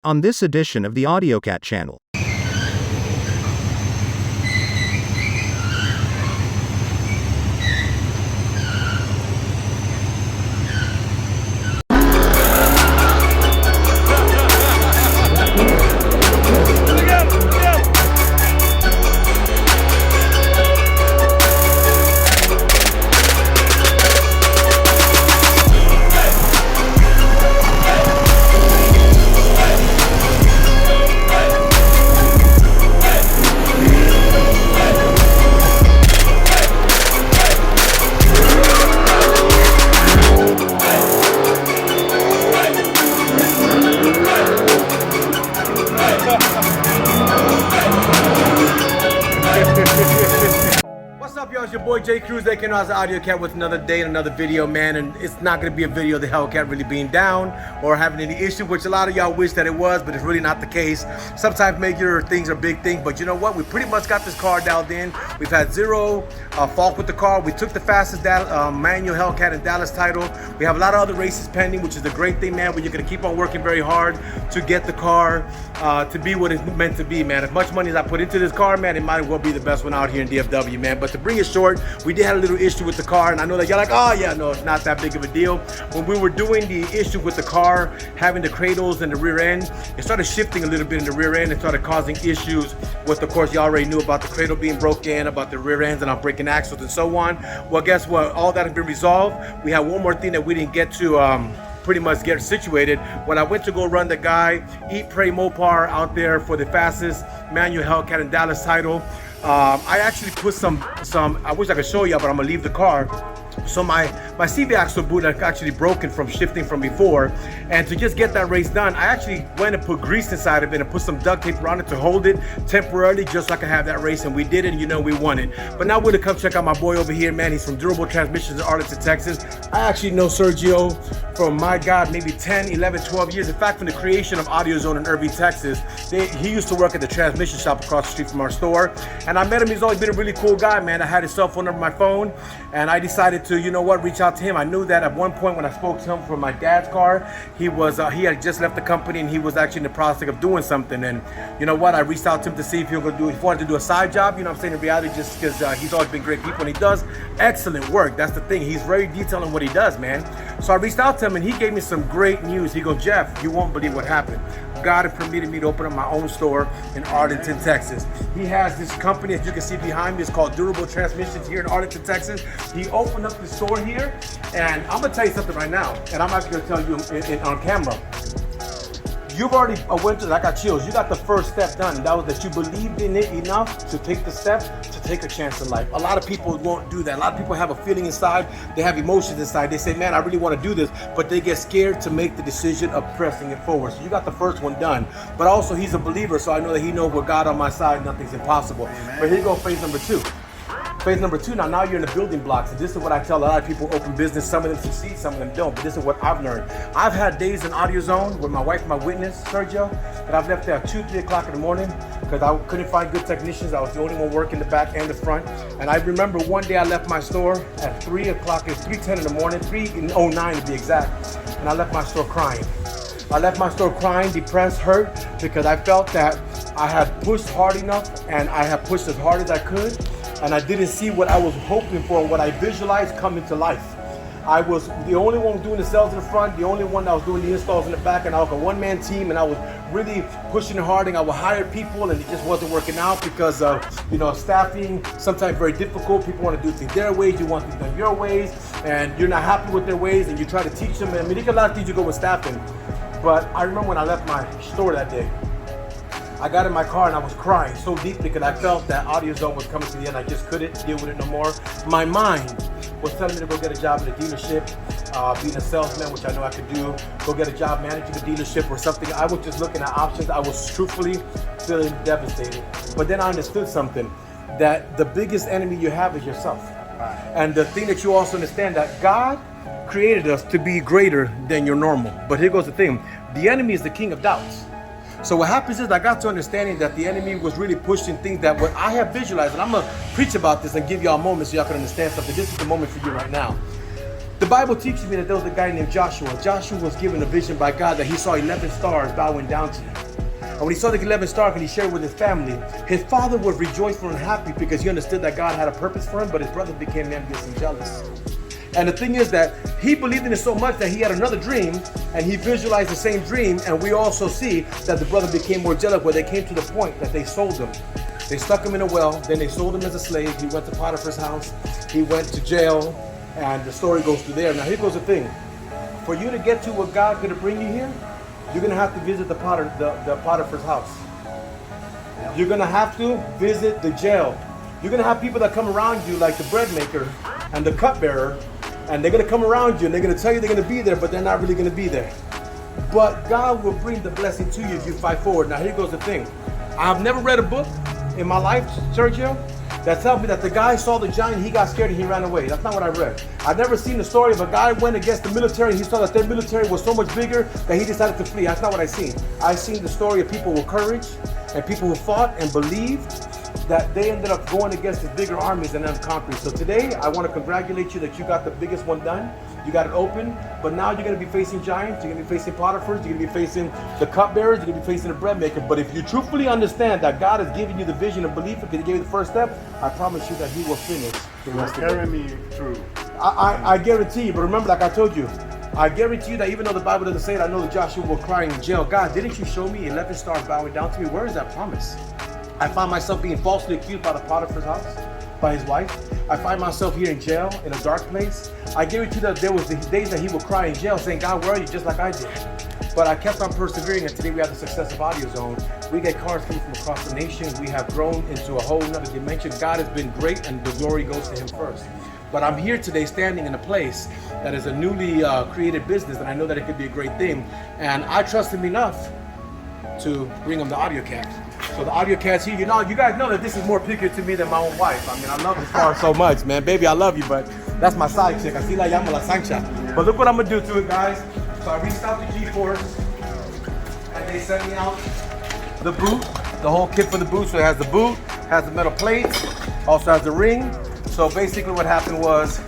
on this edition of the AUDIOCAT channel. What's up, y'all? It's your boy J Cruz, aka AUDIOCAT, with another day and another video, man. And it's not gonna be a video of the HELLCAT really being down or having any issue, which a lot of y'all wish that it was, but it's really not the case. Sometimes major things are big things, but you know what? We pretty much got this car dialed in. We've had zero fault with the car. We took the fastest manual HELLCAT in Dallas title. We have a lot of other races pending, which is a great thing, man. Where you're gonna keep on working very hard to get the car to be what it's meant to be, man. As much money as I put into this car, man, it might as well be the best one out here in DFW, man. But to bring it short, we did have a little issue with the car, and I know that y'all like, oh yeah, no, it's not that big of a deal. When we were doing the issue with the car, having the cradles and the rear end, it started shifting a little bit in the rear end and started causing issues with, of course, you already knew about the cradle being broken, about the rear ends and breaking axles and so on. Well, guess what? All that has been resolved. We have one more thing that we didn't get to pretty much get situated. When I went to go run the guy, Eat, Pray, Mopar out there for the fastest manual HELLCAT in Dallas title, I actually put some, I wish I could show you, but I'm gonna leave the car. So my CV axle boot had actually broken from shifting from before, and to just get that race done, I actually went and put grease inside of it and put some duct tape around it to hold it temporarily, just so I could have that race, and we did it, and you know we won it. But now we're gonna come check out my boy over here, man. He's from Durable Transmissions in Arlington, Texas. I actually know Sergio from, my God, maybe 10, 11, 12 years. In fact, from the creation of AUDIOZONE in Irving, Texas. He used to work at the transmission shop across the street from our store, and I met him. He's always been a really cool guy, man. I had his cell phone number on my phone, and I decided to, you know what, reach out to him. I knew that at one point when I spoke to him for my dad's car, he had just left the company, and he was actually in the process of doing something. And you know what, I reached out to him to see if he wanted to do a side job, you know what I'm saying, in reality, just because he's always been great people, and he does excellent work. That's the thing. He's very detailed in what he does, man. So I reached out to him, and he gave me some great news. He goes, Jeff, you won't believe what happened. God had permitted me to open up my own store in Arlington, Texas. He has this company, as you can see behind me, it's called Durable Transmissions here in Arlington, Texas. He opened up the store here, and I'm gonna tell you something right now, and I'm actually gonna tell you on camera. You've already went through, I got chills. You got the first step done, and that was that you believed in it enough to take the step to take a chance in life. A lot of people won't do that. A lot of people have a feeling inside, they have emotions inside. They say, man, I really want to do this, but they get scared to make the decision of pressing it forward. So you got the first one done. But also, he's a believer, so I know that he knows with God on my side, nothing's impossible. Amen. But here you go, phase number two. Phase number two, now you're in the building blocks. And this is what I tell a lot of people open business. Some of them succeed, some of them don't. But this is what I've learned. I've had days in AUDIOZONE with my wife, my witness, Sergio, that I've left there at 2, 3 o'clock in the morning because I couldn't find good technicians. I was the only one working the back and the front. And I remember one day I left my store at 3 o'clock, it's 3:10 in the morning, 3:09 to be exact. And I left my store crying. I left my store crying, depressed, hurt, because I felt that I had pushed hard enough and I had pushed as hard as I could. And I didn't see what I was hoping for, what I visualized coming to life. I was the only one doing the sales in the front, the only one that was doing the installs in the back, and I was a one-man team, and I was really pushing hard, and I would hire people, and it just wasn't working out because of, you know, staffing, sometimes very difficult. People want to do things their ways, you want things done your ways, and you're not happy with their ways, and you try to teach them. I mean, there's a lot of things you go with staffing. But I remember when I left my store that day, I got in my car and I was crying so deeply because I felt that AUDIOZONE was coming to the end. I just couldn't deal with it no more. My mind was telling me to go get a job at a dealership, being a salesman, which I know I could do, go get a job managing a dealership or something. I was just looking at options. I was truthfully feeling devastated. But then I understood something, that the biggest enemy you have is yourself. And the thing that you also understand, that God created us to be greater than your normal. But here goes the thing, the enemy is the king of doubts. So what happens is I got to understanding that the enemy was really pushing things that what I have visualized, and I'm gonna preach about this and give y'all a moment so y'all can understand something. This is the moment for you right now. The Bible teaches me that there was a guy named Joshua. Joshua was given a vision by God that he saw 11 stars bowing down to him. And when he saw the 11 stars and he shared with his family, his father was rejoiceful and happy because he understood that God had a purpose for him, but his brother became envious and jealous. And the thing is that he believed in it so much that he had another dream and he visualized the same dream. And we also see that the brother became more jealous where they came to the point that they sold him. They stuck him in a well, then they sold him as a slave. He went to Potiphar's house, he went to jail, and the story goes through there. Now here goes the thing. For you to get to what God's gonna bring you here, you're gonna have to visit the Potiphar's house. You're gonna have to visit the jail. You're gonna have people that come around you like the bread maker and the cupbearer, and they're gonna come around you and they're gonna tell you they're gonna be there, but they're not really gonna be there. But God will bring the blessing to you if you fight forward. Now here goes the thing. I've never read a book in my life, Sergio, that tells me that the guy saw the giant, he got scared and he ran away. That's not what I read. I've never seen the story of a guy went against the military and he saw that their military was so much bigger that he decided to flee. That's not what I've seen. I've seen the story of people with courage and people who fought and believed that they ended up going against the bigger armies and then conquering. So today, I want to congratulate you that you got the biggest one done. You got it open, but now you're going to be facing giants, you're going to be facing Potiphars, you're going to be facing the cupbearers, you're going to be facing the bread maker. But if you truthfully understand that God has given you the vision and belief because He gave you the first step, I promise you that He will finish the rest of it. Carry me through. I guarantee you, but remember, like I told you, I guarantee you that even though the Bible doesn't say it, I know that Joshua will cry in jail. God, didn't you show me 11 stars bowing down to me? Where is that promise? I find myself being falsely accused by the Potiphar's house, by his wife. I find myself here in jail, in a dark place. I guarantee you that there was the days that he would cry in jail saying, God, where are you? Just like I did. But I kept on persevering, and today we have the success of AUDIOZONE. We get cars coming from across the nation. We have grown into a whole nother dimension. God has been great, and the glory goes to Him first. But I'm here today standing in a place that is a newly created business, and I know that it could be a great thing. And I trust Him enough to bring Him the AUDIOCAT. So the AUDIOCAT's here. You know, you guys know that this is more peculiar to me than my own wife. I mean, I love this car so much, man. Baby, I love you, but that's my side chick. Así la llamo la Sancha. But look what I'm gonna do to it, guys. So I reached out to G-Force, and they sent me out the boot, the whole kit for the boot. So it has the boot, has the metal plates, also has the ring. So basically what happened was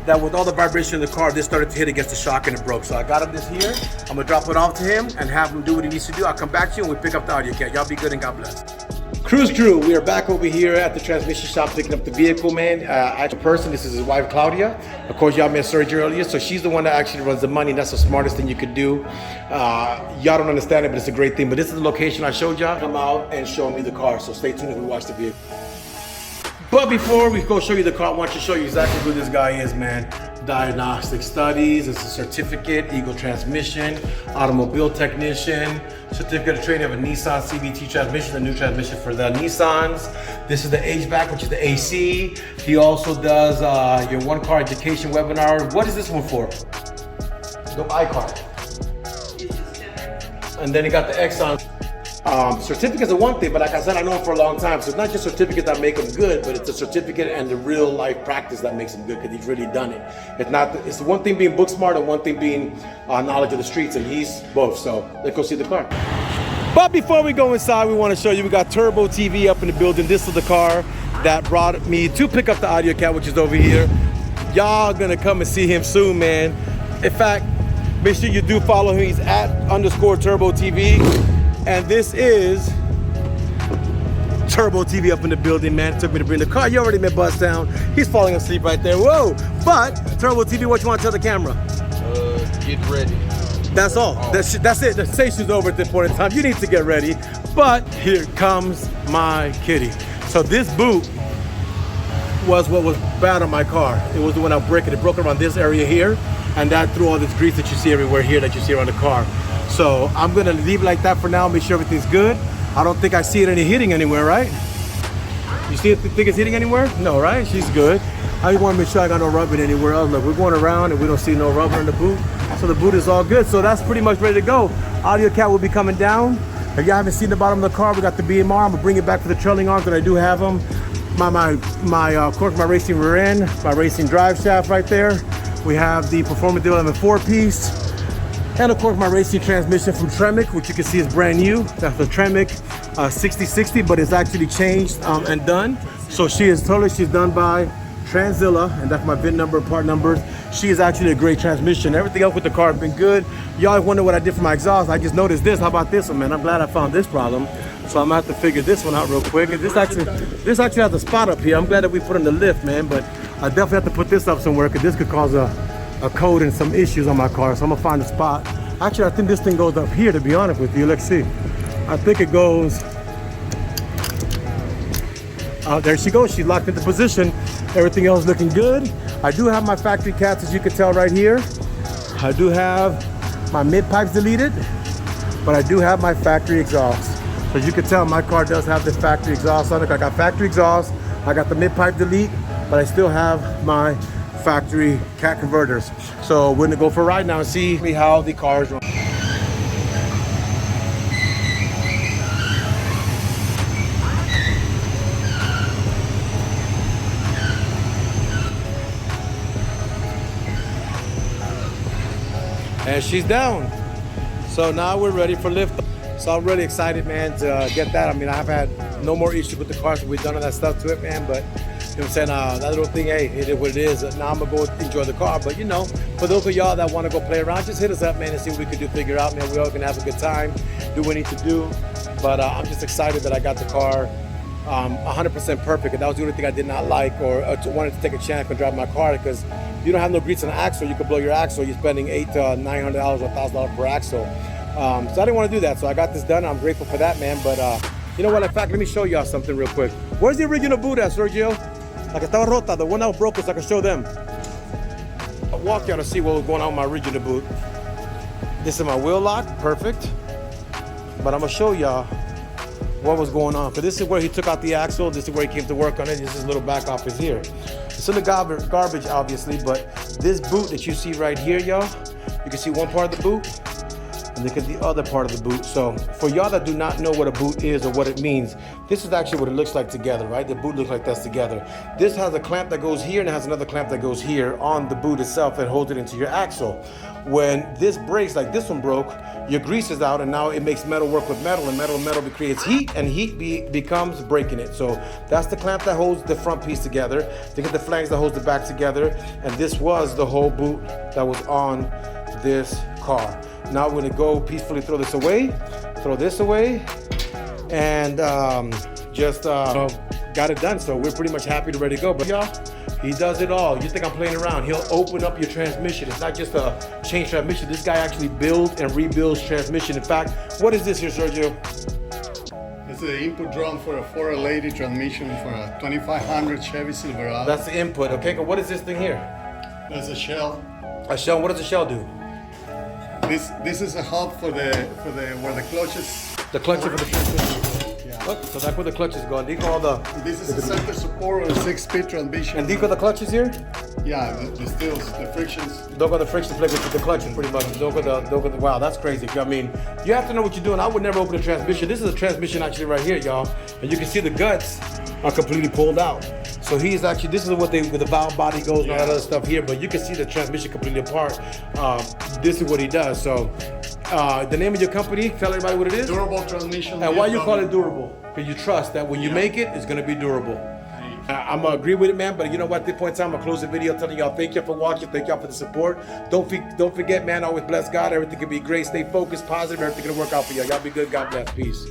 that with all the vibration in the car, this started to hit against the shock and it broke. So I got him this here. I'm gonna drop it off to him and have him do what he needs to do. I'll come back to you and we pick up the AUDIOCAT. Y'all be good and God bless. Cruise crew, we are back over here at the transmission shop picking up the vehicle, man. Actual person, this is his wife, Claudia. Of course, y'all met Sergio earlier, so she's the one that actually runs the money. That's the smartest thing you could do. Y'all don't understand it, but it's a great thing. But this is the location I showed y'all. Come out and show me the car, so stay tuned as we watch the vehicle. But before we go show you the car, I want to show you exactly who this guy is, man. Diagnostic studies, it's a certificate, Eagle transmission, automobile technician, certificate of training of a Nissan CVT transmission, the new transmission for the Nissans. This is the HVAC, which is the AC. He also does your one car education webinar. What is this one for? The iCard. And then he got the Exxon. Certificates are one thing, but like I said, I know him for a long time. So it's not just certificates that make him good, but it's a certificate and the real life practice that makes him good because he's really done it. It's one thing being book smart and one thing being knowledge of the streets, and he's both. So let's go see the car. But before we go inside, we want to show you, we got Turbo TV up in the building. This is the car that brought me to pick up the AUDIOCAT, which is over here. Y'all gonna come and see him soon, man. In fact, make sure you do follow him. He's at _Turbo TV. And this is Turbo TV up in the building, man. It took me to bring the car. You already met Buzz Down. He's falling asleep right there. Whoa! But Turbo TV, what you want to tell the camera? Get ready. That's all. That's it. The station's over at this point in time. You need to get ready. But here comes my kitty. So this boot was what was bad on my car. It was the one I broke it. It broke around this area here, and that threw all this grease that you see everywhere here that you see around the car. So I'm gonna leave it like that for now, make sure everything's good. I don't think I see it any hitting anywhere, right? You see it, think it's hitting anywhere? No, right? She's good. I just wanna make sure I got no rubbing anywhere else. Look, we're going around and we don't see no rubber in the boot. So the boot is all good. So that's pretty much ready to go. AUDIOCAT will be coming down. If y'all haven't seen the bottom of the car, we got the BMR. I'm gonna bring it back for the trailing arms, and I do have them. Of course, my racing rear end, my racing drive shaft right there. We have the Performance Development 4-piece. And of course my racing transmission from Tremec, which you can see is brand new. That's the Tremec 6060, but it's actually changed and done. So she's done by Tranzilla, and that's my VIN number, part numbers. She is actually a great transmission. Everything else with the car has been good. Y'all wonder what I did for my exhaust. I just noticed this. How about this one, man? I'm glad I found this problem. So I'm gonna have to figure this one out real quick. And this actually has a spot up here. I'm glad that we put in the lift, man, but I definitely have to put this up somewhere because this could cause a code and some issues on my car. So I'm gonna find a spot. Actually, I think this thing goes up here, to be honest with you. Let's see. I think it goes, there she goes. She's locked into position. Everything else looking good. I do have my factory cats, as you can tell right here. I do have my mid pipes deleted, but I do have my factory exhaust. So as you can tell, my car does have the factory exhaust on it. I got factory exhaust, I got the mid pipe delete, but I still have my factory cat converters. So we're gonna go for a ride now and see how the car is running. And she's down. So now we're ready for lift. So I'm really excited, man, to get that. I mean, I've had no more issues with the car, so we've done all that stuff to it, man. But you know what I'm saying? That little thing, hey, it is what it is. Now I'm gonna go enjoy the car. But you know, for those of y'all that wanna go play around, just hit us up, man, and see what we can do, figure out, man. We're all gonna have a good time, do what we need to do. But I'm just excited that I got the car 100% perfect. And that was the only thing I did not like or wanted to take a chance and drive my car, because you don't have no grease on the axle. You could blow your axle. You're spending $800 to $900 or $1,000 per axle. So I didn't want to do that. So I got this done. I'm grateful for that, man. But you know what? In fact, let me show y'all something real quick. Where's the original boot at, Sergio? Like estaba rota, the one that was broken, so I can show them. I'll walk y'all to see what was going on with my original boot. This is my wheel lock, perfect. But I'm gonna show y'all what was going on. Because this is where he took out the axle. This is where he came to work on it. This is a little back office here. It's in the garbage, obviously, but this boot that you see right here, y'all, you can see one part of the boot, and look at the other part of the boot. So for y'all that do not know what a boot is or what it means, this is actually what it looks like together, right? The boot looks like this together. This has a clamp that goes here and it has another clamp that goes here on the boot itself and holds it into your axle. When this breaks, like this one broke, your grease is out and now it makes metal work with metal, and metal creates heat, and heat becomes breaking it. So that's the clamp that holds the front piece together. They get the flange that holds the back together, and this was the whole boot that was on this car. Now we're gonna go peacefully throw this away, and just got it done. So we're pretty much happy to ready to go. But y'all, he does it all. You think I'm playing around? He'll open up your transmission. It's not just a change transmission. This guy actually builds and rebuilds transmission. In fact, what is this here, Sergio? It's the input drum for a 480 transmission for a 2500 Chevy Silverado. That's the input. Okay, what is this thing here? That's a shell. A shell. What does the shell do? This is a hub for the where the clutches. The clutch for the transmission. Yeah. What? So that's where the clutches go. And these are all the. This is a center support on a 6-speed transmission. And these are the clutches here. Yeah, the steels, the frictions. Don't go the friction plate with the clutches, pretty much. Don't go the. Wow, that's crazy. I mean, you have to know what you're doing. I would never open a transmission. This is a transmission actually right here, y'all, and you can see the guts are completely pulled out. So he's actually, this is what where the valve body goes and all that other stuff here, but you can see the transmission completely apart. This is what he does. So the name of your company, tell everybody what it is. Durable transmission. And why you call it durable? Because you trust that when you make it, it's gonna be durable. I'm gonna agree with it, man, but you know what, at this point in time, I'm gonna close the video telling y'all thank y'all for watching, thank y'all for the support. Don't forget, man, always bless God, everything can be great, stay focused, positive, everything gonna work out for y'all. Y'all be good, God bless, peace.